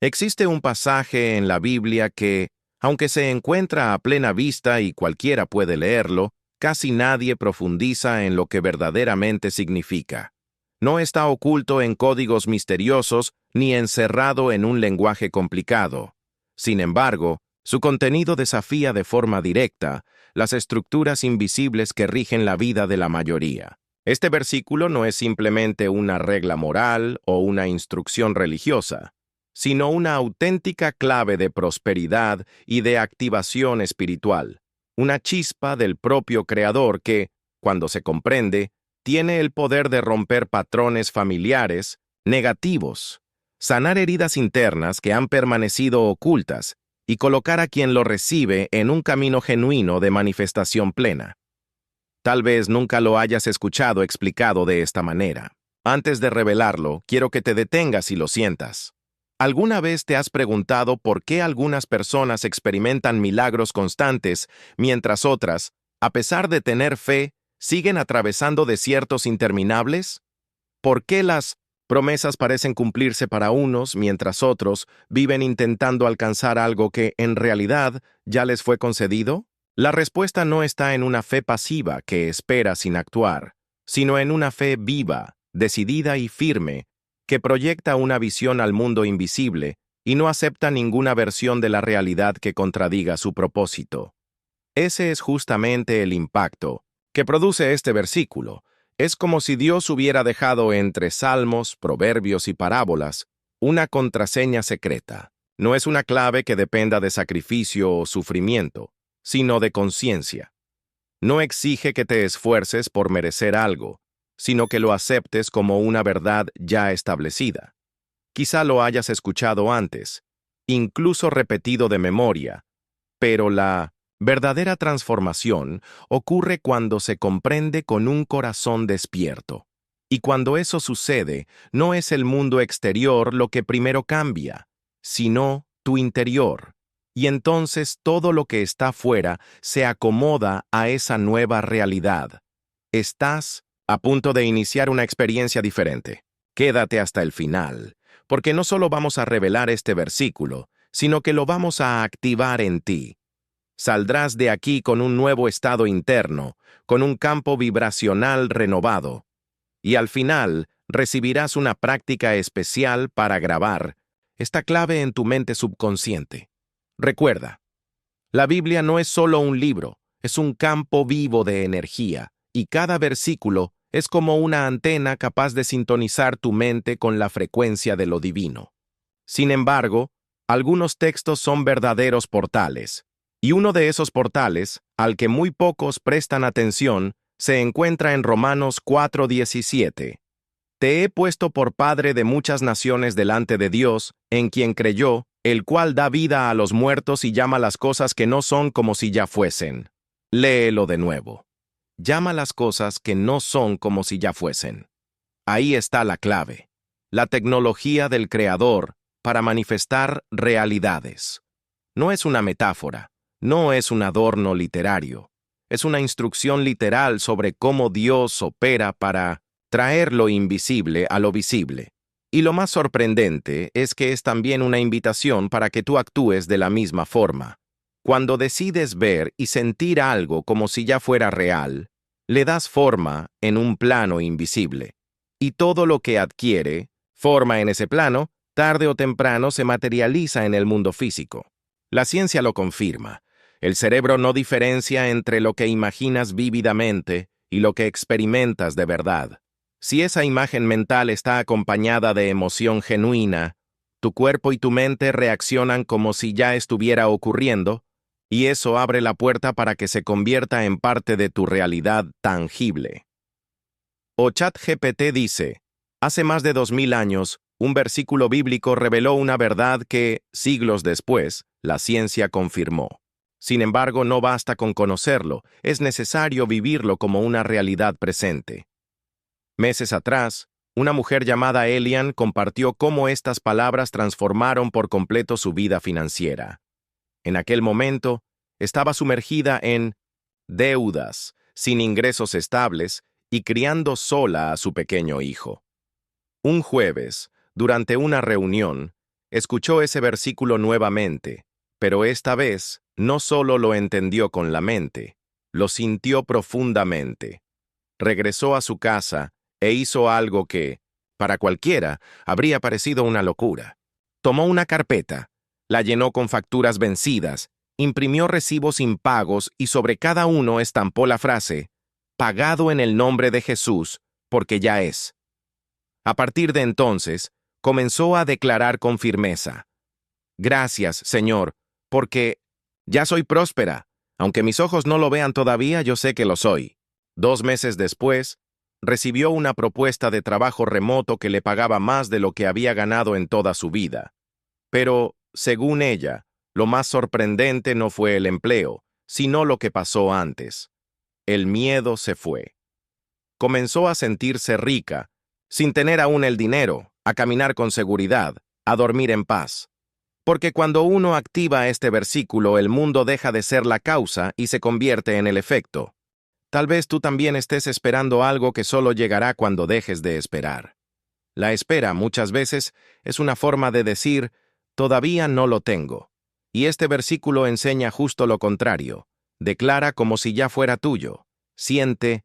Existe un pasaje en la Biblia que, aunque se encuentra a plena vista y cualquiera puede leerlo, casi nadie profundiza en lo que verdaderamente significa. No está oculto en códigos misteriosos ni encerrado en un lenguaje complicado. Sin embargo, su contenido desafía de forma directa las estructuras invisibles que rigen la vida de la mayoría. Este versículo no es simplemente una regla moral o una instrucción religiosa, sino una auténtica clave de prosperidad y de activación espiritual, una chispa del propio Creador que, cuando se comprende, tiene el poder de romper patrones familiares negativos, sanar heridas internas que han permanecido ocultas y colocar a quien lo recibe en un camino genuino de manifestación plena. Tal vez nunca lo hayas escuchado explicado de esta manera. Antes de revelarlo, quiero que te detengas y lo sientas. ¿Alguna vez te has preguntado por qué algunas personas experimentan milagros constantes, mientras otras, a pesar de tener fe, siguen atravesando desiertos interminables? ¿Por qué las promesas parecen cumplirse para unos, mientras otros viven intentando alcanzar algo que, en realidad, ya les fue concedido? La respuesta no está en una fe pasiva que espera sin actuar, sino en una fe viva, decidida y firme, que proyecta una visión al mundo invisible y no acepta ninguna versión de la realidad que contradiga su propósito. Ese es justamente el impacto que produce este versículo. Es como si Dios hubiera dejado entre salmos, proverbios y parábolas una contraseña secreta. No es una clave que dependa de sacrificio o sufrimiento, sino de conciencia. No exige que te esfuerces por merecer algo, sino que lo aceptes como una verdad ya establecida. Quizá lo hayas escuchado antes, incluso repetido de memoria, pero la verdadera transformación ocurre cuando se comprende con un corazón despierto. Y cuando eso sucede, no es el mundo exterior lo que primero cambia, sino tu interior. Y entonces todo lo que está fuera se acomoda a esa nueva realidad. Estás a punto de iniciar una experiencia diferente. Quédate hasta el final, porque no solo vamos a revelar este versículo, sino que lo vamos a activar en ti. Saldrás de aquí con un nuevo estado interno, con un campo vibracional renovado. Y al final, recibirás una práctica especial para grabar esta clave en tu mente subconsciente. Recuerda, la Biblia no es solo un libro, es un campo vivo de energía, y cada versículo es como una antena capaz de sintonizar tu mente con la frecuencia de lo divino. Sin embargo, algunos textos son verdaderos portales, y uno de esos portales, al que muy pocos prestan atención, se encuentra en Romanos 4:17. Te he puesto por padre de muchas naciones delante de Dios, en quien creyó, el cual da vida a los muertos y llama las cosas que no son como si ya fuesen. Léelo de nuevo. Llama las cosas que no son como si ya fuesen. Ahí está la clave. La tecnología del Creador para manifestar realidades. No es una metáfora, no es un adorno literario. Es una instrucción literal sobre cómo Dios opera para traer lo invisible a lo visible. Y lo más sorprendente es que es también una invitación para que tú actúes de la misma forma. Cuando decides ver y sentir algo como si ya fuera real, le das forma en un plano invisible. Y todo lo que adquiere forma en ese plano, tarde o temprano se materializa en el mundo físico. La ciencia lo confirma. El cerebro no diferencia entre lo que imaginas vívidamente y lo que experimentas de verdad. Si esa imagen mental está acompañada de emoción genuina, tu cuerpo y tu mente reaccionan como si ya estuviera ocurriendo, y eso abre la puerta para que se convierta en parte de tu realidad tangible. O ChatGPT dice, hace más de 2000 años, un versículo bíblico reveló una verdad que, siglos después, la ciencia confirmó. Sin embargo, no basta con conocerlo, es necesario vivirlo como una realidad presente. Meses atrás, una mujer llamada Elian compartió cómo estas palabras transformaron por completo su vida financiera. En aquel momento, estaba sumergida en deudas, sin ingresos estables y criando sola a su pequeño hijo. Un jueves, durante una reunión, Escuchó ese versículo nuevamente, pero esta vez no solo lo entendió con la mente, lo sintió profundamente. Regresó a su casa e hizo algo que, para cualquiera, habría parecido una locura. Tomó una carpeta, la llenó con facturas vencidas, imprimió recibos impagos y sobre cada uno estampó la frase, «Pagado en el nombre de Jesús, porque ya es». A partir de entonces, comenzó a declarar con firmeza, «Gracias, Señor, porque ya soy próspera. Aunque mis ojos no lo vean todavía, yo sé que lo soy». 2 meses después, recibió una propuesta de trabajo remoto que le pagaba más de lo que había ganado en toda su vida. Pero, según ella, lo más sorprendente no fue el empleo, sino lo que pasó antes. El miedo se fue. Comenzó a sentirse rica, sin tener aún el dinero, a caminar con seguridad, a dormir en paz. Porque cuando uno activa este versículo, el mundo deja de ser la causa y se convierte en el efecto. Tal vez tú también estés esperando algo que solo llegará cuando dejes de esperar. La espera, muchas veces, es una forma de decir, todavía no lo tengo. Y este versículo enseña justo lo contrario. Declara como si ya fuera tuyo. Siente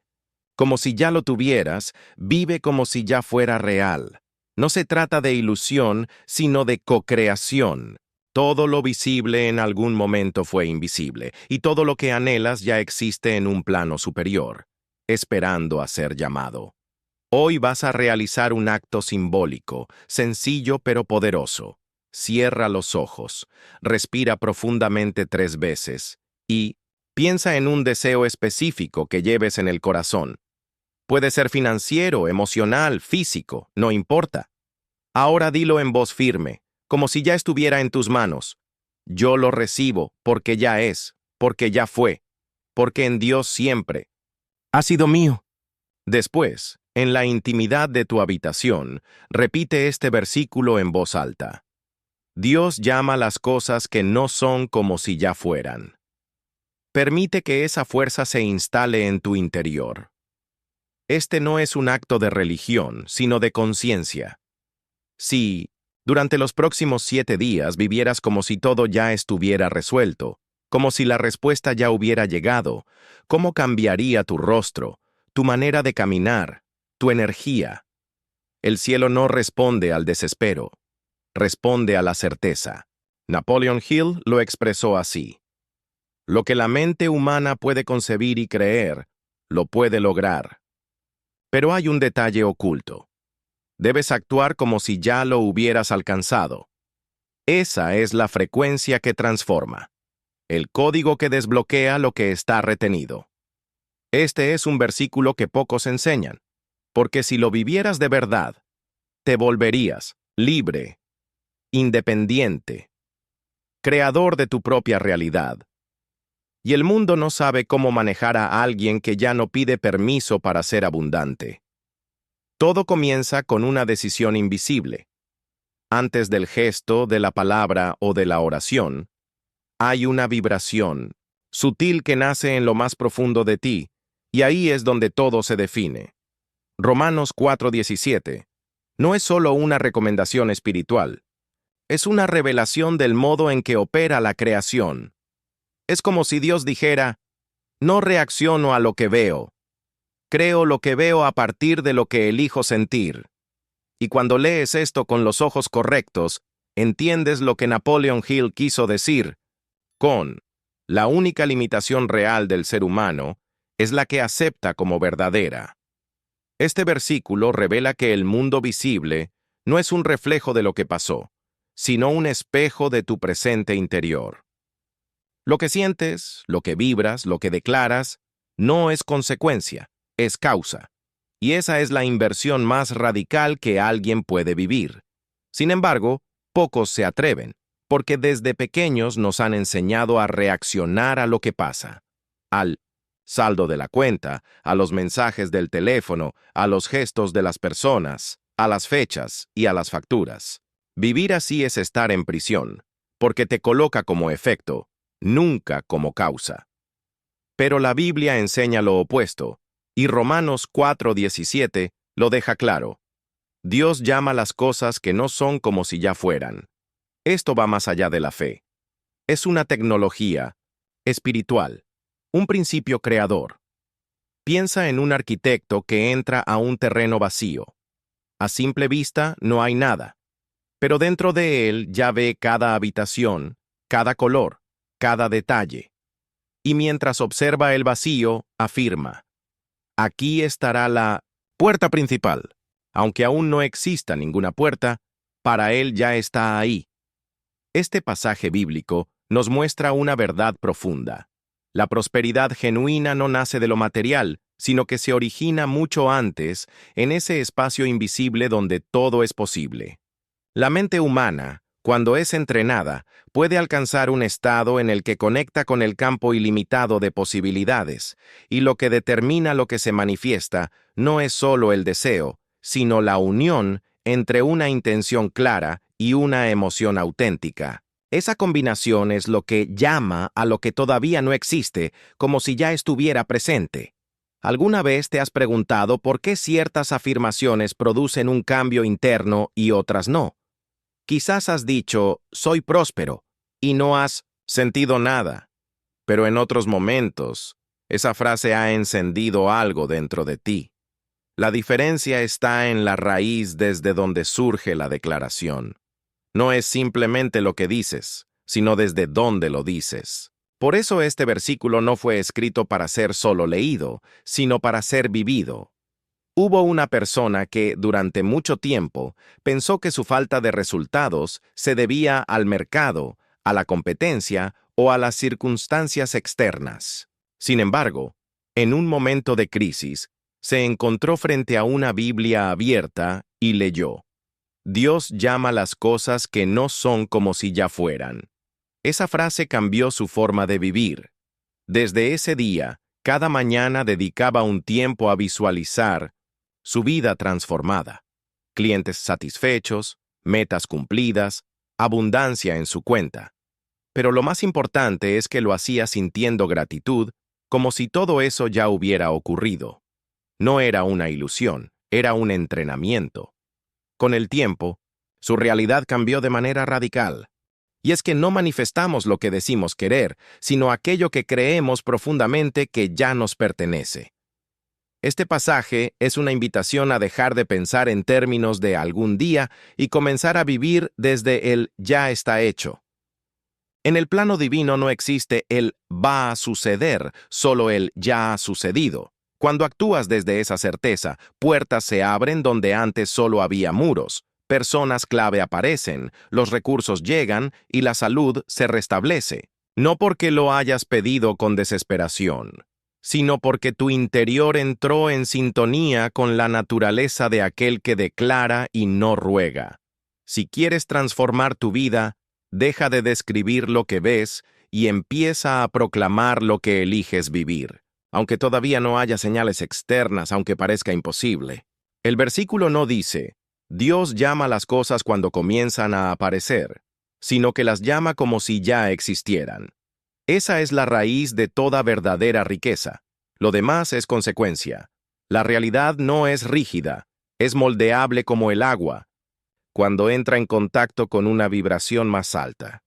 como si ya lo tuvieras, vive como si ya fuera real. No se trata de ilusión, sino de cocreación. Todo lo visible en algún momento fue invisible, y todo lo que anhelas ya existe en un plano superior, esperando a ser llamado. Hoy vas a realizar un acto simbólico, sencillo pero poderoso. Cierra los ojos, respira profundamente 3 veces y piensa en un deseo específico que lleves en el corazón. Puede ser financiero, emocional, físico, no importa. Ahora dilo en voz firme, como si ya estuviera en tus manos. Yo lo recibo porque ya es, porque ya fue, porque en Dios siempre ha sido mío. Después, en la intimidad de tu habitación, repite este versículo en voz alta. Dios llama las cosas que no son como si ya fueran. Permite que esa fuerza se instale en tu interior. Este no es un acto de religión, sino de conciencia. Si, durante los próximos 7 días vivieras como si todo ya estuviera resuelto, como si la respuesta ya hubiera llegado, ¿cómo cambiaría tu rostro, tu manera de caminar, tu energía? El cielo no responde al desespero, responde a la certeza. Napoleon Hill lo expresó así. Lo que la mente humana puede concebir y creer, lo puede lograr. Pero hay un detalle oculto. Debes actuar como si ya lo hubieras alcanzado. Esa es la frecuencia que transforma, el código que desbloquea lo que está retenido. Este es un versículo que pocos enseñan, porque si lo vivieras de verdad, te volverías libre, independiente, creador de tu propia realidad. Y el mundo no sabe cómo manejar a alguien que ya no pide permiso para ser abundante. Todo comienza con una decisión invisible. Antes del gesto, de la palabra o de la oración, hay una vibración, sutil que nace en lo más profundo de ti, y ahí es donde todo se define. Romanos 4:17. No es solo una recomendación espiritual, es una revelación del modo en que opera la creación. Es como si Dios dijera, no reacciono a lo que veo, creo lo que veo a partir de lo que elijo sentir. Y cuando lees esto con los ojos correctos, entiendes lo que Napoleon Hill quiso decir con la única limitación real del ser humano es la que acepta como verdadera. Este versículo revela que el mundo visible no es un reflejo de lo que pasó, sino un espejo de tu presente interior. Lo que sientes, lo que vibras, lo que declaras, no es consecuencia, es causa. Y esa es la inversión más radical que alguien puede vivir. Sin embargo, pocos se atreven, porque desde pequeños nos han enseñado a reaccionar a lo que pasa, al saldo de la cuenta, a los mensajes del teléfono, a los gestos de las personas, a las fechas y a las facturas. Vivir así es estar en prisión, porque te coloca como efecto, nunca como causa. Pero la Biblia enseña lo opuesto, y Romanos 4:17 lo deja claro. Dios llama las cosas que no son como si ya fueran. Esto va más allá de la fe. Es una tecnología espiritual, un principio creador. Piensa en un arquitecto que entra a un terreno vacío. A simple vista no hay nada, pero dentro de él ya ve cada habitación, cada color, cada detalle. Y mientras observa el vacío, afirma: aquí estará la puerta principal. Aunque aún no exista ninguna puerta, para él ya está ahí. Este pasaje bíblico nos muestra una verdad profunda. La prosperidad genuina no nace de lo material, sino que se origina mucho antes, en ese espacio invisible donde todo es posible. La mente humana, cuando es entrenada, puede alcanzar un estado en el que conecta con el campo ilimitado de posibilidades, y lo que determina lo que se manifiesta no es solo el deseo, sino la unión entre una intención clara y una emoción auténtica. Esa combinación es lo que llama a lo que todavía no existe, como si ya estuviera presente. ¿Alguna vez te has preguntado por qué ciertas afirmaciones producen un cambio interno y otras no? Quizás has dicho, soy próspero, y no has sentido nada. Pero en otros momentos, esa frase ha encendido algo dentro de ti. La diferencia está en la raíz desde donde surge la declaración. No es simplemente lo que dices, sino desde dónde lo dices. Por eso este versículo no fue escrito para ser solo leído, sino para ser vivido. Hubo una persona que, durante mucho tiempo, pensó que su falta de resultados se debía al mercado, a la competencia o a las circunstancias externas. Sin embargo, en un momento de crisis, se encontró frente a una Biblia abierta y leyó: Dios llama las cosas que no son como si ya fueran. Esa frase cambió su forma de vivir. Desde ese día, cada mañana dedicaba un tiempo a visualizar su vida transformada, clientes satisfechos, metas cumplidas, abundancia en su cuenta. Pero lo más importante es que lo hacía sintiendo gratitud, como si todo eso ya hubiera ocurrido. No era una ilusión, era un entrenamiento. Con el tiempo, su realidad cambió de manera radical. Y es que no manifestamos lo que decimos querer, sino aquello que creemos profundamente que ya nos pertenece. Este pasaje es una invitación a dejar de pensar en términos de algún día y comenzar a vivir desde el ya está hecho. En el plano divino no existe el va a suceder, solo el ya ha sucedido. Cuando actúas desde esa certeza, puertas se abren donde antes solo había muros, personas clave aparecen, los recursos llegan y la salud se restablece. No porque lo hayas pedido con desesperación, sino porque tu interior entró en sintonía con la naturaleza de aquel que declara y no ruega. Si quieres transformar tu vida, deja de describir lo que ves y empieza a proclamar lo que eliges vivir, aunque todavía no haya señales externas, aunque parezca imposible. El versículo no dice: Dios llama las cosas cuando comienzan a aparecer, sino que las llama como si ya existieran. Esa es la raíz de toda verdadera riqueza. Lo demás es consecuencia. La realidad no es rígida, es moldeable como el agua, cuando entra en contacto con una vibración más alta.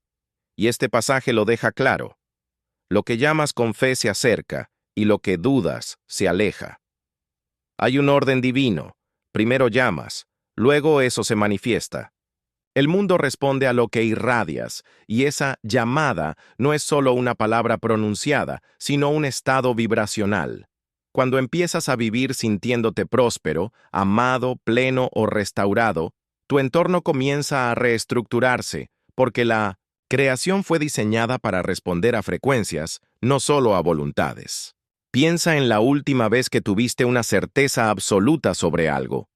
Y este pasaje lo deja claro. Lo que llamas con fe se acerca, y lo que dudas se aleja. Hay un orden divino. Primero llamas, luego eso se manifiesta. El mundo responde a lo que irradias, y esa llamada no es solo una palabra pronunciada, sino un estado vibracional. Cuando empiezas a vivir sintiéndote próspero, amado, pleno o restaurado, tu entorno comienza a reestructurarse, porque la creación fue diseñada para responder a frecuencias, no solo a voluntades. Piensa en la última vez que tuviste una certeza absoluta sobre algo.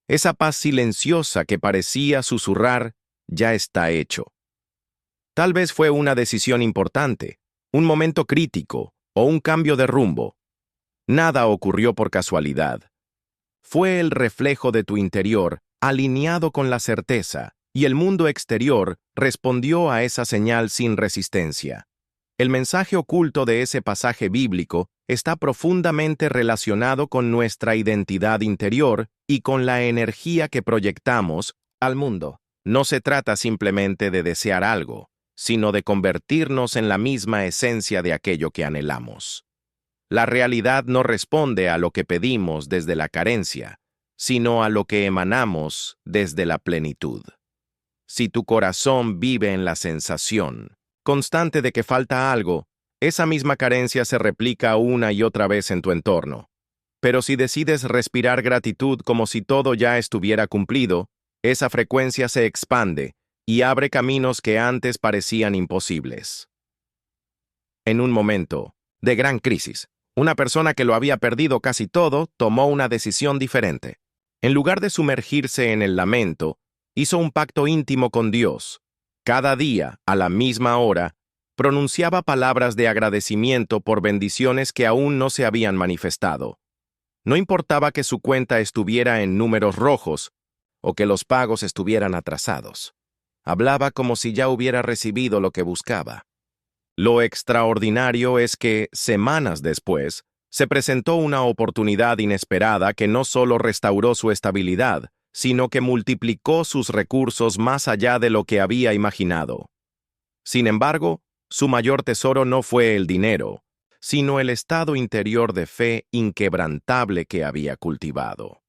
Esa paz silenciosa que parecía susurrar, ya está hecho. Tal vez fue una decisión importante, un momento crítico o un cambio de rumbo. Nada ocurrió por casualidad. Fue el reflejo de tu interior, alineado con la certeza, y el mundo exterior respondió a esa señal sin resistencia. El mensaje oculto de ese pasaje bíblico está profundamente relacionado con nuestra identidad interior y con la energía que proyectamos al mundo. No se trata simplemente de desear algo, sino de convertirnos en la misma esencia de aquello que anhelamos. La realidad no responde a lo que pedimos desde la carencia, sino a lo que emanamos desde la plenitud. Si tu corazón vive en la sensación constante de que falta algo, esa misma carencia se replica una y otra vez en tu entorno. Pero si decides respirar gratitud como si todo ya estuviera cumplido, esa frecuencia se expande y abre caminos que antes parecían imposibles. En un momento de gran crisis, una persona que lo había perdido casi todo tomó una decisión diferente. En lugar de sumergirse en el lamento, hizo un pacto íntimo con Dios. Cada día, a la misma hora, pronunciaba palabras de agradecimiento por bendiciones que aún no se habían manifestado. No importaba que su cuenta estuviera en números rojos o que los pagos estuvieran atrasados. Hablaba como si ya hubiera recibido lo que buscaba. Lo extraordinario es que, semanas después, se presentó una oportunidad inesperada que no solo restauró su estabilidad, sino que multiplicó sus recursos más allá de lo que había imaginado. Sin embargo, su mayor tesoro no fue el dinero, sino el estado interior de fe inquebrantable que había cultivado.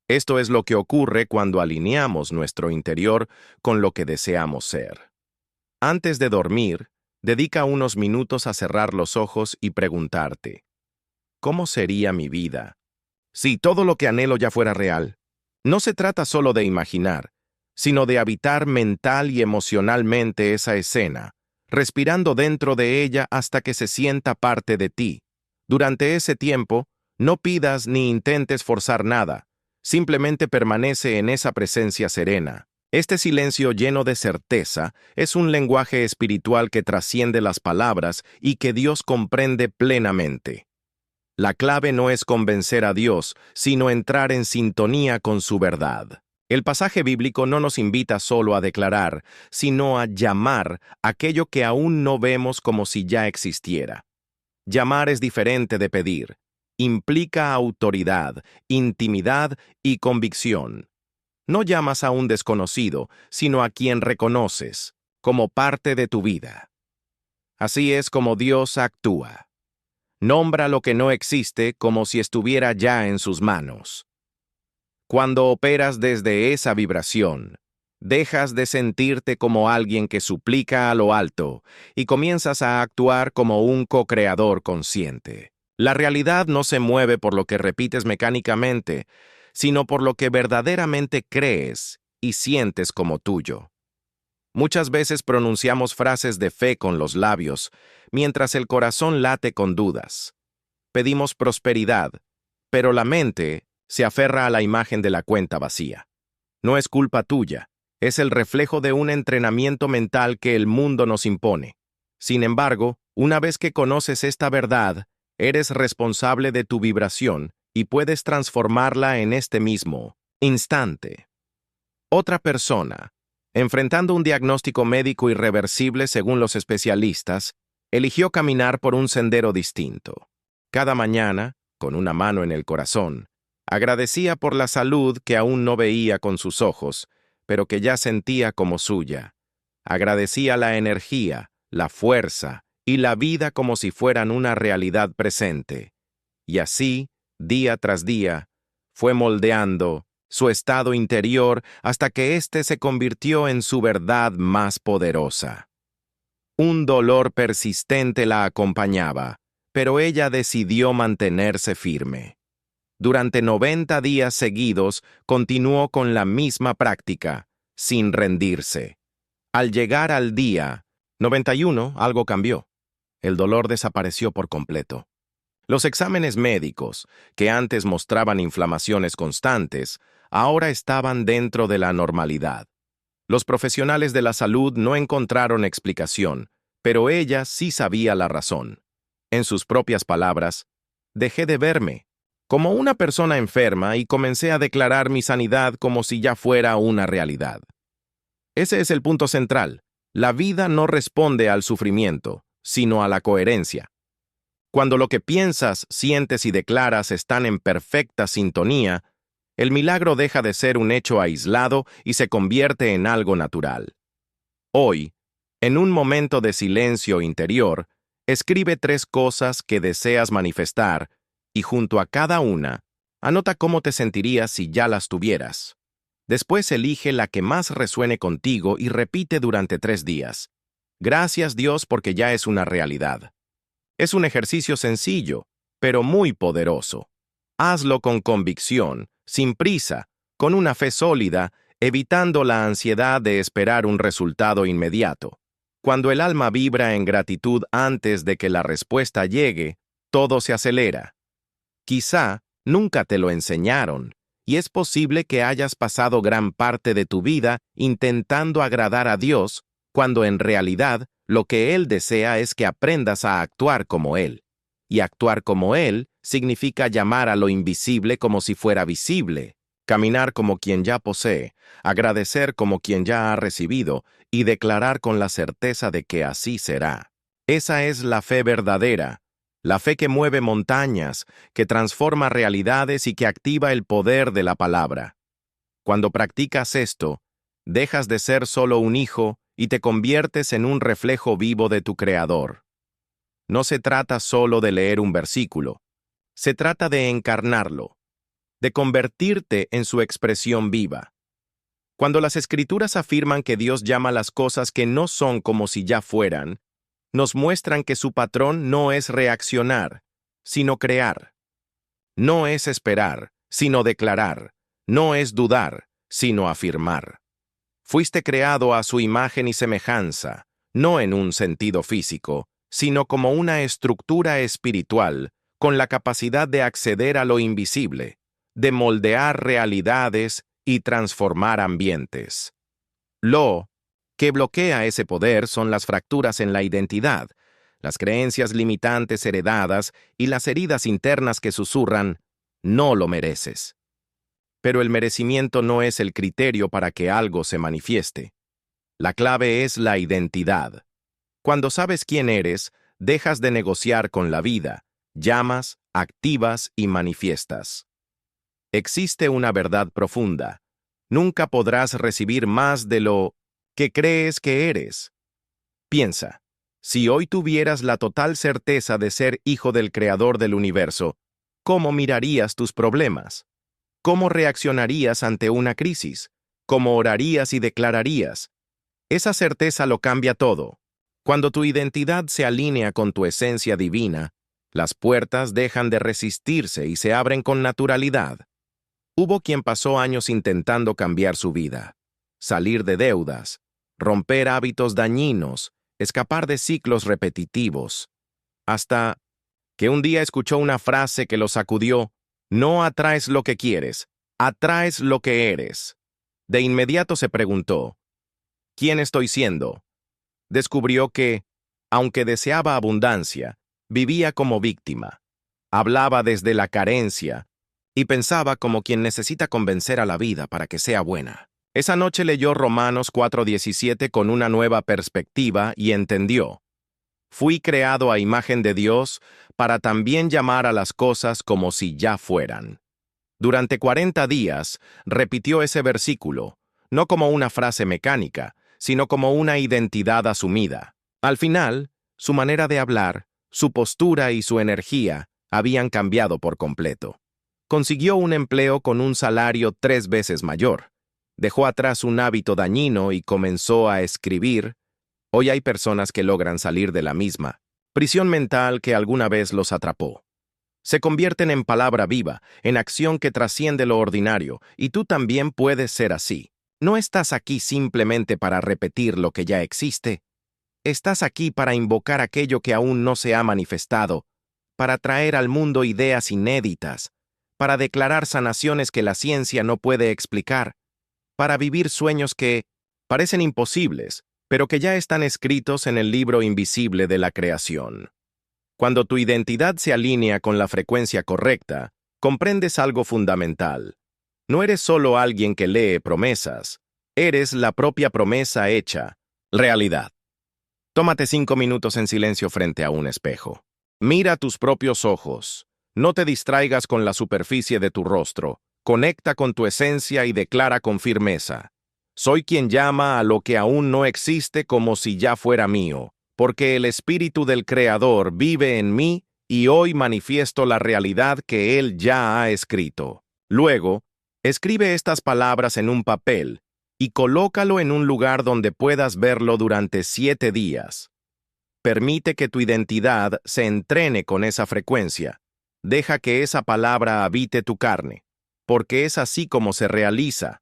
Esto es lo que ocurre cuando alineamos nuestro interior con lo que deseamos ser. Antes de dormir, dedica unos minutos a cerrar los ojos y preguntarte, ¿cómo sería mi vida si todo lo que anhelo ya fuera real? No se trata solo de imaginar, sino de habitar mental y emocionalmente esa escena, respirando dentro de ella hasta que se sienta parte de ti. Durante ese tiempo, no pidas ni intentes forzar nada, simplemente permanece en esa presencia serena. Este silencio lleno de certeza es un lenguaje espiritual que trasciende las palabras y que Dios comprende plenamente. La clave no es convencer a Dios, sino entrar en sintonía con su verdad. El pasaje bíblico no nos invita solo a declarar, sino a llamar aquello que aún no vemos como si ya existiera. Llamar es diferente de pedir. Implica autoridad, intimidad y convicción. No llamas a un desconocido, sino a quien reconoces, como parte de tu vida. Así es como Dios actúa. Nombra lo que no existe como si estuviera ya en sus manos. Cuando operas desde esa vibración, dejas de sentirte como alguien que suplica a lo alto y comienzas a actuar como un co-creador consciente. La realidad no se mueve por lo que repites mecánicamente, sino por lo que verdaderamente crees y sientes como tuyo. Muchas veces pronunciamos frases de fe con los labios, mientras el corazón late con dudas. Pedimos prosperidad, pero la mente se aferra a la imagen de la cuenta vacía. No es culpa tuya, es el reflejo de un entrenamiento mental que el mundo nos impone. Sin embargo, una vez que conoces esta verdad, eres responsable de tu vibración y puedes transformarla en este mismo instante. Otra persona, enfrentando un diagnóstico médico irreversible según los especialistas, eligió caminar por un sendero distinto. Cada mañana, con una mano en el corazón, agradecía por la salud que aún no veía con sus ojos, pero que ya sentía como suya. Agradecía la energía, la fuerza y la vida como si fueran una realidad presente. Y así, día tras día, fue moldeando su estado interior hasta que éste se convirtió en su verdad más poderosa. Un dolor persistente la acompañaba, pero ella decidió mantenerse firme. Durante 90 días seguidos continuó con la misma práctica, sin rendirse. Al llegar al día 91, algo cambió. El dolor desapareció por completo. Los exámenes médicos, que antes mostraban inflamaciones constantes, ahora estaban dentro de la normalidad. Los profesionales de la salud no encontraron explicación, pero ella sí sabía la razón. En sus propias palabras, dejé de verme como una persona enferma y comencé a declarar mi sanidad como si ya fuera una realidad. Ese es el punto central. La vida no responde al sufrimiento, sino a la coherencia. Cuando lo que piensas, sientes y declaras están en perfecta sintonía, El milagro deja de ser un hecho aislado y se convierte en algo natural. Hoy, en un momento de silencio interior, escribe 3 cosas que deseas manifestar y junto a cada una, anota cómo te sentirías si ya las tuvieras. Después elige la que más resuene contigo y repite durante 3 días. Gracias Dios porque ya es una realidad. Es un ejercicio sencillo, pero muy poderoso. Hazlo con convicción, sin prisa, con una fe sólida, evitando la ansiedad de esperar un resultado inmediato. Cuando el alma vibra en gratitud antes de que la respuesta llegue, todo se acelera. Quizá nunca te lo enseñaron, y es posible que hayas pasado gran parte de tu vida intentando agradar a Dios, cuando en realidad lo que Él desea es que aprendas a actuar como Él. Y actuar como Él significa llamar a lo invisible como si fuera visible, caminar como quien ya posee, agradecer como quien ya ha recibido y declarar con la certeza de que así será. Esa es la fe verdadera, la fe que mueve montañas, que transforma realidades y que activa el poder de la palabra. Cuando practicas esto, dejas de ser solo un hijo y te conviertes en un reflejo vivo de tu Creador. No se trata solo de leer un versículo, se trata de encarnarlo, de convertirte en su expresión viva. Cuando las Escrituras afirman que Dios llama las cosas que no son como si ya fueran, nos muestran que su patrón no es reaccionar, sino crear. No es esperar, sino declarar. No es dudar, sino afirmar. Fuiste creado a su imagen y semejanza, no en un sentido físico, sino como una estructura espiritual, con la capacidad de acceder a lo invisible, de moldear realidades y transformar ambientes. Lo que bloquea ese poder son las fracturas en la identidad, las creencias limitantes heredadas y las heridas internas que susurran, no lo mereces. Pero el merecimiento no es el criterio para que algo se manifieste. La clave es la identidad. Cuando sabes quién eres, dejas de negociar con la vida, llamas, activas y manifiestas. Existe una verdad profunda. Nunca podrás recibir más de lo que crees que eres. Piensa, si hoy tuvieras la total certeza de ser hijo del Creador del universo, ¿cómo mirarías tus problemas? ¿Cómo reaccionarías ante una crisis? ¿Cómo orarías y declararías? Esa certeza lo cambia todo. Cuando tu identidad se alinea con tu esencia divina, las puertas dejan de resistirse y se abren con naturalidad. Hubo quien pasó años intentando cambiar su vida, salir de deudas, romper hábitos dañinos, escapar de ciclos repetitivos, hasta que un día escuchó una frase que lo sacudió: no atraes lo que quieres, atraes lo que eres. De inmediato se preguntó, ¿quién estoy siendo? Descubrió que, aunque deseaba abundancia, vivía como víctima. Hablaba desde la carencia y pensaba como quien necesita convencer a la vida para que sea buena. Esa noche leyó Romanos 4:17 con una nueva perspectiva y entendió: fui creado a imagen de Dios para también llamar a las cosas como si ya fueran. Durante 40 días repitió ese versículo, no como una frase mecánica, sino como una identidad asumida. Al final, su manera de hablar, su postura y su energía habían cambiado por completo. Consiguió un empleo con un salario 3 veces mayor. Dejó atrás un hábito dañino y comenzó a escribir. Hoy hay personas que logran salir de la misma prisión mental que alguna vez los atrapó. Se convierten en palabra viva, en acción que trasciende lo ordinario, y tú también puedes ser así. No estás aquí simplemente para repetir lo que ya existe. Estás aquí para invocar aquello que aún no se ha manifestado, para traer al mundo ideas inéditas, para declarar sanaciones que la ciencia no puede explicar, para vivir sueños que parecen imposibles, pero que ya están escritos en el libro invisible de la creación. Cuando tu identidad se alinea con la frecuencia correcta, comprendes algo fundamental. No eres solo alguien que lee promesas, eres la propia promesa hecha realidad. Tómate 5 minutos en silencio frente a un espejo. Mira tus propios ojos. No te distraigas con la superficie de tu rostro. Conecta con tu esencia y declara con firmeza: soy quien llama a lo que aún no existe como si ya fuera mío, porque el Espíritu del Creador vive en mí y hoy manifiesto la realidad que Él ya ha escrito. Luego, escribe estas palabras en un papel y colócalo en un lugar donde puedas verlo durante 7 días. Permite que tu identidad se entrene con esa frecuencia. Deja que esa palabra habite tu carne, porque es así como se realiza.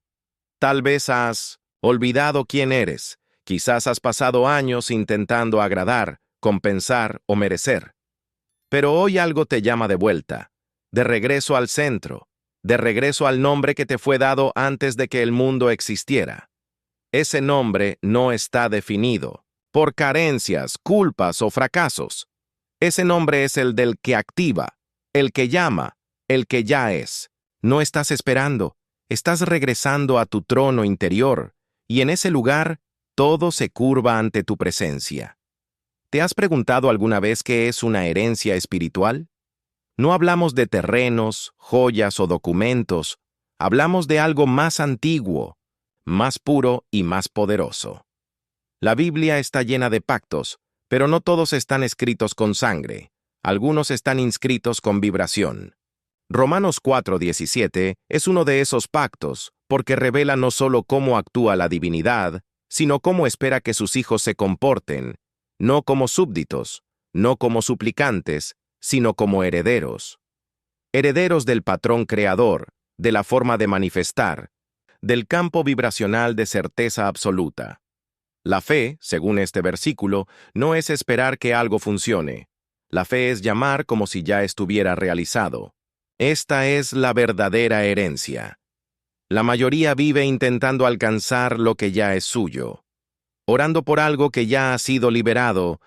Tal vez has olvidado quién eres, quizás has pasado años intentando agradar, compensar o merecer. Pero hoy algo te llama de vuelta, de regreso al centro, de regreso al nombre que te fue dado antes de que el mundo existiera. Ese nombre no está definido por carencias, culpas o fracasos. Ese nombre es el del que activa, el que llama, el que ya es. No estás esperando, estás regresando a tu trono interior, y en ese lugar todo se curva ante tu presencia. ¿Te has preguntado alguna vez qué es una herencia espiritual? No hablamos de terrenos, joyas o documentos, hablamos de algo más antiguo, más puro y más poderoso. La Biblia está llena de pactos, pero no todos están escritos con sangre. Algunos están inscritos con vibración. Romanos 4:17 es uno de esos pactos, porque revela no solo cómo actúa la divinidad, sino cómo espera que sus hijos se comporten, no como súbditos, no como suplicantes, sino como herederos. Herederos del patrón creador, de la forma de manifestar, del campo vibracional de certeza absoluta. La fe, según este versículo, no es esperar que algo funcione. La fe es llamar como si ya estuviera realizado. Esta es la verdadera herencia. La mayoría vive intentando alcanzar lo que ya es suyo, orando por algo que ya ha sido liberado,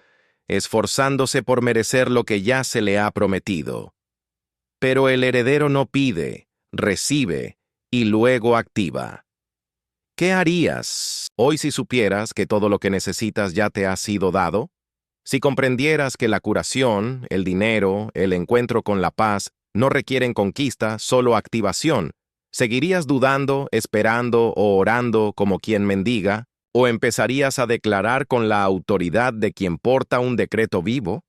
esforzándose por merecer lo que ya se le ha prometido. Pero el heredero no pide, recibe y luego activa. ¿Qué harías hoy si supieras que todo lo que necesitas ya te ha sido dado? Si comprendieras que la curación, el dinero, el encuentro con la paz no requieren conquista, solo activación, ¿seguirías dudando, esperando o orando como quien mendiga? ¿O empezarías a declarar con la autoridad de quien porta un decreto vivo?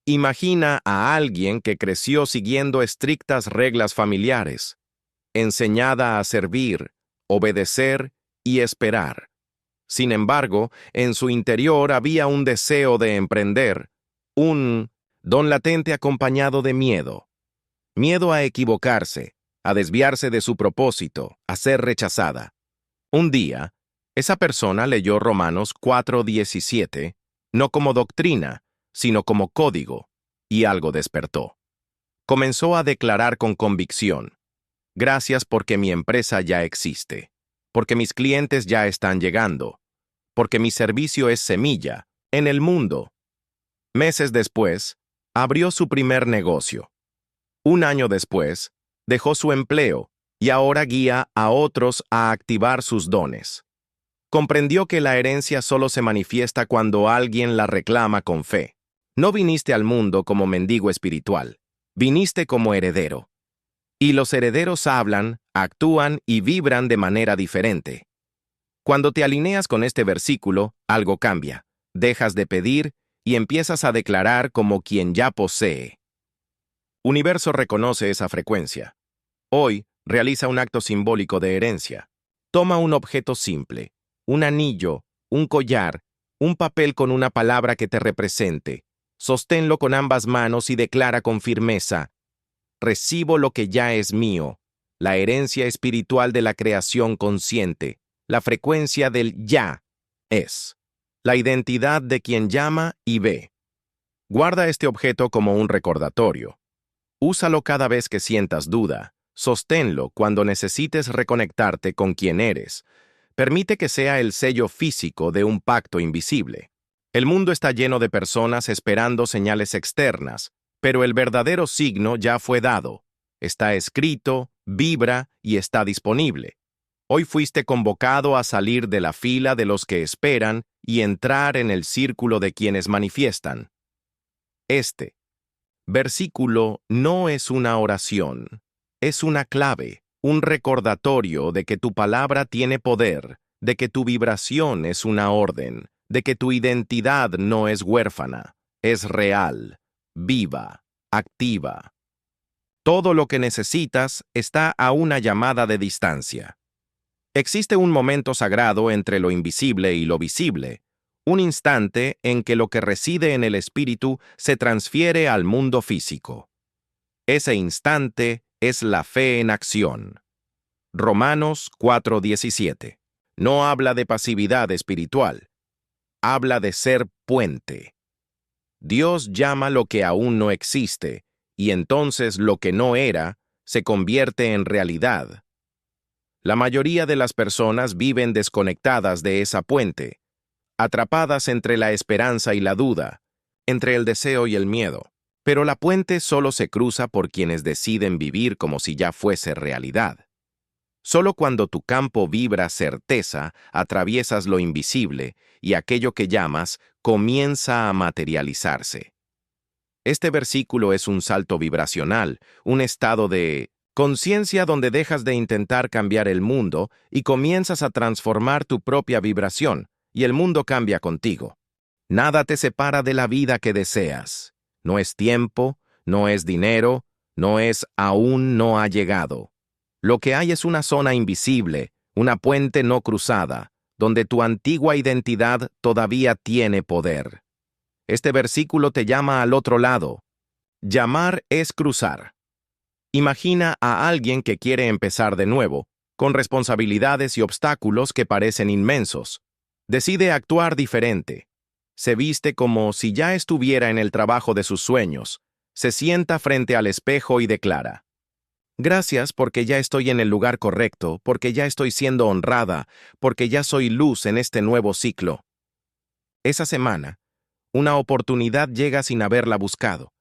Imagina a alguien que creció siguiendo estrictas reglas familiares, enseñada a servir, obedecer y esperar. Sin embargo, en su interior había un deseo de emprender, un don latente acompañado de miedo. Miedo a equivocarse, a desviarse de su propósito, a ser rechazada. Un día, esa persona leyó Romanos 4:17, no como doctrina, sino como código, y algo despertó. Comenzó a declarar con convicción: gracias porque mi empresa ya existe, porque mis clientes ya están llegando, porque mi servicio es semilla en el mundo. Meses después, abrió su primer negocio. Un año después, dejó su empleo y ahora guía a otros a activar sus dones. Comprendió que la herencia solo se manifiesta cuando alguien la reclama con fe. No viniste al mundo como mendigo espiritual, viniste como heredero. Y los herederos hablan, actúan y vibran de manera diferente. Cuando te alineas con este versículo, algo cambia. Dejas de pedir y empiezas a declarar como quien ya posee. Universo reconoce esa frecuencia. Hoy, realiza un acto simbólico de herencia. Toma un objeto simple, un anillo, un collar, un papel con una palabra que te represente. Sosténlo con ambas manos y declara con firmeza: recibo lo que ya es mío, la herencia espiritual de la creación consciente, la frecuencia del ya es, la identidad de quien llama y ve. Guarda este objeto como un recordatorio. Úsalo cada vez que sientas duda. Sosténlo cuando necesites reconectarte con quien eres. Permite que sea el sello físico de un pacto invisible. El mundo está lleno de personas esperando señales externas, pero el verdadero signo ya fue dado. Está escrito, vibra y está disponible. Hoy fuiste convocado a salir de la fila de los que esperan y entrar en el círculo de quienes manifiestan. Este versículo no es una oración, es una clave. un recordatorio de que tu palabra tiene poder, de que tu vibración es una orden, de que tu identidad no es huérfana, es real, viva, activa. Todo lo que necesitas está a una llamada de distancia. Existe un momento sagrado entre lo invisible y lo visible, un instante en que lo que reside en el espíritu se transfiere al mundo físico. Ese instante es la fe en acción. Romanos 4:17. No habla de pasividad espiritual, habla de ser puente. Dios llama lo que aún no existe, y entonces lo que no era se convierte en realidad. La mayoría de las personas viven desconectadas de esa puente, atrapadas entre la esperanza y la duda, entre el deseo y el miedo. Pero la puente solo se cruza por quienes deciden vivir como si ya fuese realidad. Solo cuando tu campo vibra certeza, atraviesas lo invisible y aquello que llamas comienza a materializarse. Este versículo es un salto vibracional, un estado de conciencia donde dejas de intentar cambiar el mundo y comienzas a transformar tu propia vibración, y el mundo cambia contigo. Nada te separa de la vida que deseas. No es tiempo, no es dinero, no es aún no ha llegado. Lo que hay es una zona invisible, una puente no cruzada, donde tu antigua identidad todavía tiene poder. Este versículo te llama al otro lado. Llamar es cruzar. Imagina a alguien que quiere empezar de nuevo, con responsabilidades y obstáculos que parecen inmensos. Decide actuar diferente. Se viste como si ya estuviera en el trabajo de sus sueños. Se sienta frente al espejo y declara: gracias porque ya estoy en el lugar correcto, porque ya estoy siendo honrada, porque ya soy luz en este nuevo ciclo. Esa semana, una oportunidad llega sin haberla buscado.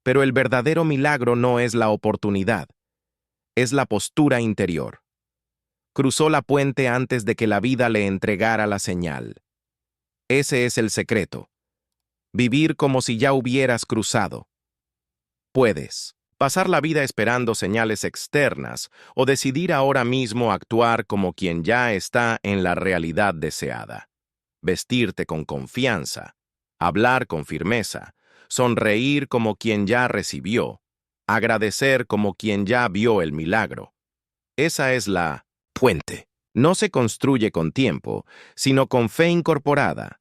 Pero el verdadero milagro no es la oportunidad, es la postura interior. Cruzó la puente antes de que la vida le entregara la señal. Ese es el secreto. Vivir como si ya hubieras cruzado. Puedes pasar la vida esperando señales externas o decidir ahora mismo actuar como quien ya está en la realidad deseada. Vestirte con confianza, hablar con firmeza, sonreír como quien ya recibió, agradecer como quien ya vio el milagro. Esa es la puente. No se construye con tiempo, sino con fe incorporada.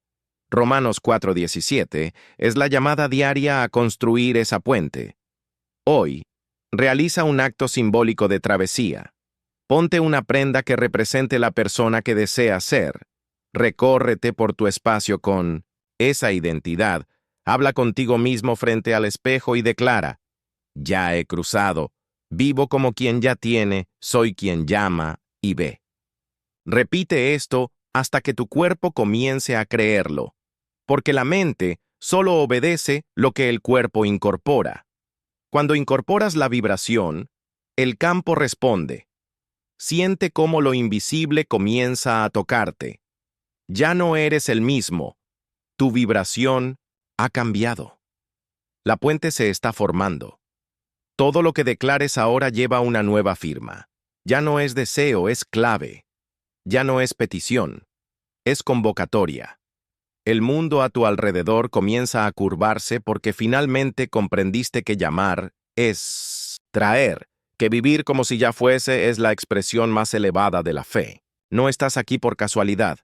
Romanos 4:17 es la llamada diaria a construir esa puente. Hoy, realiza un acto simbólico de travesía. Ponte una prenda que represente la persona que deseas ser. Recórrete por tu espacio con esa identidad. Habla contigo mismo frente al espejo y declara: ya he cruzado, vivo como quien ya tiene, soy quien llama y ve. Repite esto hasta que tu cuerpo comience a creerlo, porque la mente solo obedece lo que el cuerpo incorpora. Cuando incorporas la vibración, el campo responde. Siente cómo lo invisible comienza a tocarte. Ya no eres el mismo. Tu vibración ha cambiado. La puente se está formando. Todo lo que declares ahora lleva una nueva firma. Ya no es deseo, es clave. Ya no es petición, es convocatoria. El mundo a tu alrededor comienza a curvarse porque finalmente comprendiste que llamar es traer, que vivir como si ya fuese es la expresión más elevada de la fe. No estás aquí por casualidad.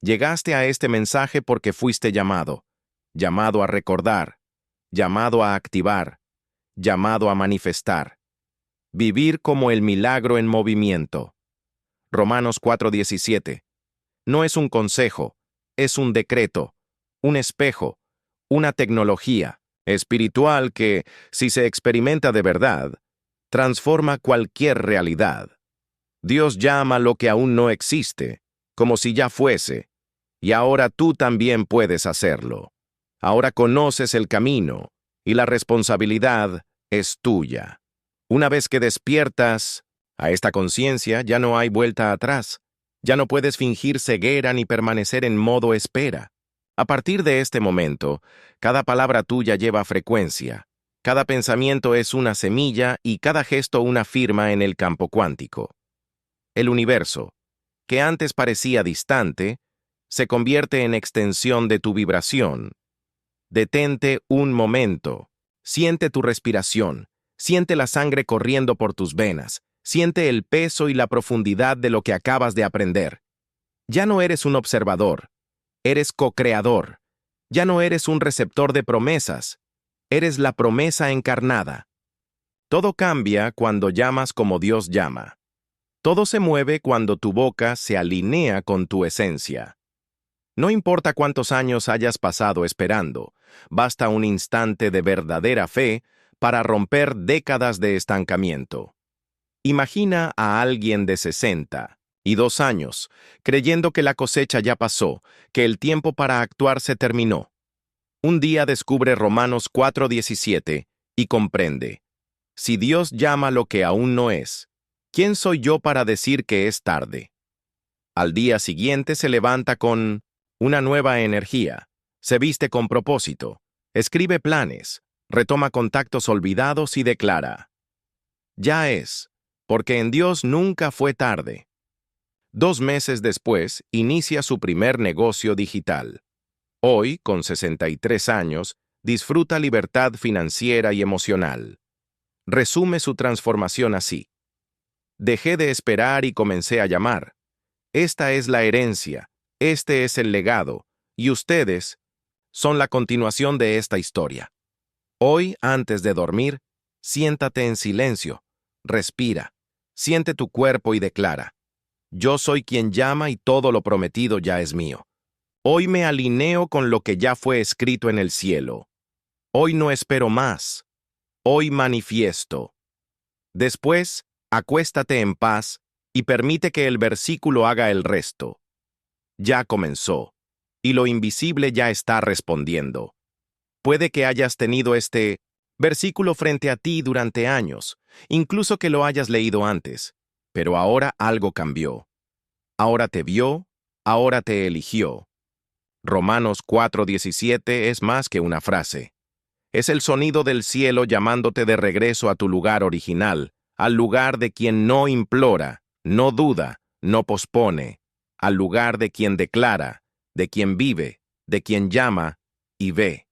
Llegaste a este mensaje porque fuiste llamado a recordar, llamado a activar, llamado a manifestar. Vivir como el milagro en movimiento. Romanos 4:17. No es un consejo, es un decreto, un espejo, una tecnología espiritual que, si se experimenta de verdad, transforma cualquier realidad. Dios llama lo que aún no existe, como si ya fuese, y ahora tú también puedes hacerlo. Ahora conoces el camino, y la responsabilidad es tuya. Una vez que despiertas a esta conciencia, ya no hay vuelta atrás. Ya no puedes fingir ceguera ni permanecer en modo espera. A partir de este momento, cada palabra tuya lleva frecuencia. Cada pensamiento es una semilla y cada gesto una firma en el campo cuántico. El universo, que antes parecía distante, se convierte en extensión de tu vibración. Detente un momento. Siente tu respiración. Siente la sangre corriendo por tus venas. Siente el peso y la profundidad de lo que acabas de aprender. Ya no eres un observador. Eres co-creador. Ya no eres un receptor de promesas. Eres la promesa encarnada. Todo cambia cuando llamas como Dios llama. Todo se mueve cuando tu boca se alinea con tu esencia. No importa cuántos años hayas pasado esperando, basta un instante de verdadera fe para romper décadas de estancamiento. Imagina a alguien de 62 años, creyendo que la cosecha ya pasó, que el tiempo para actuar se terminó. Un día descubre Romanos 4:17 y comprende: si Dios llama lo que aún no es, ¿quién soy yo para decir que es tarde? Al día siguiente se levanta con una nueva energía, se viste con propósito, escribe planes, retoma contactos olvidados y declara: ya es, porque en Dios nunca fue tarde. 2 meses después, inicia su primer negocio digital. Hoy, con 63 años, disfruta libertad financiera y emocional. Resume su transformación así: dejé de esperar y comencé a llamar. Esta es la herencia, este es el legado, y ustedes son la continuación de esta historia. Hoy, antes de dormir, siéntate en silencio, respira, siente tu cuerpo y declara: yo soy quien llama y todo lo prometido ya es mío. Hoy me alineo con lo que ya fue escrito en el cielo. Hoy no espero más. Hoy manifiesto. Después, acuéstate en paz y permite que el versículo haga el resto. Ya comenzó, y lo invisible ya está respondiendo. Puede que hayas tenido este versículo frente a ti durante años, incluso que lo hayas leído antes, pero ahora algo cambió. Ahora te vio, ahora te eligió. Romanos 4:17 es más que una frase. Es el sonido del cielo llamándote de regreso a tu lugar original, al lugar de quien no implora, no duda, no pospone, al lugar de quien declara, de quien vive, de quien llama y ve.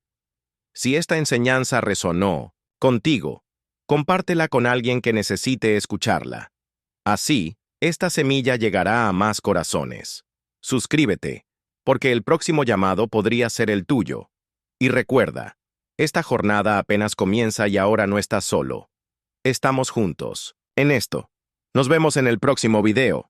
Si esta enseñanza resonó contigo, compártela con alguien que necesite escucharla. Así, esta semilla llegará a más corazones. Suscríbete, porque el próximo llamado podría ser el tuyo. Y recuerda, esta jornada apenas comienza y ahora no estás solo. Estamos juntos, en esto. Nos vemos en el próximo video.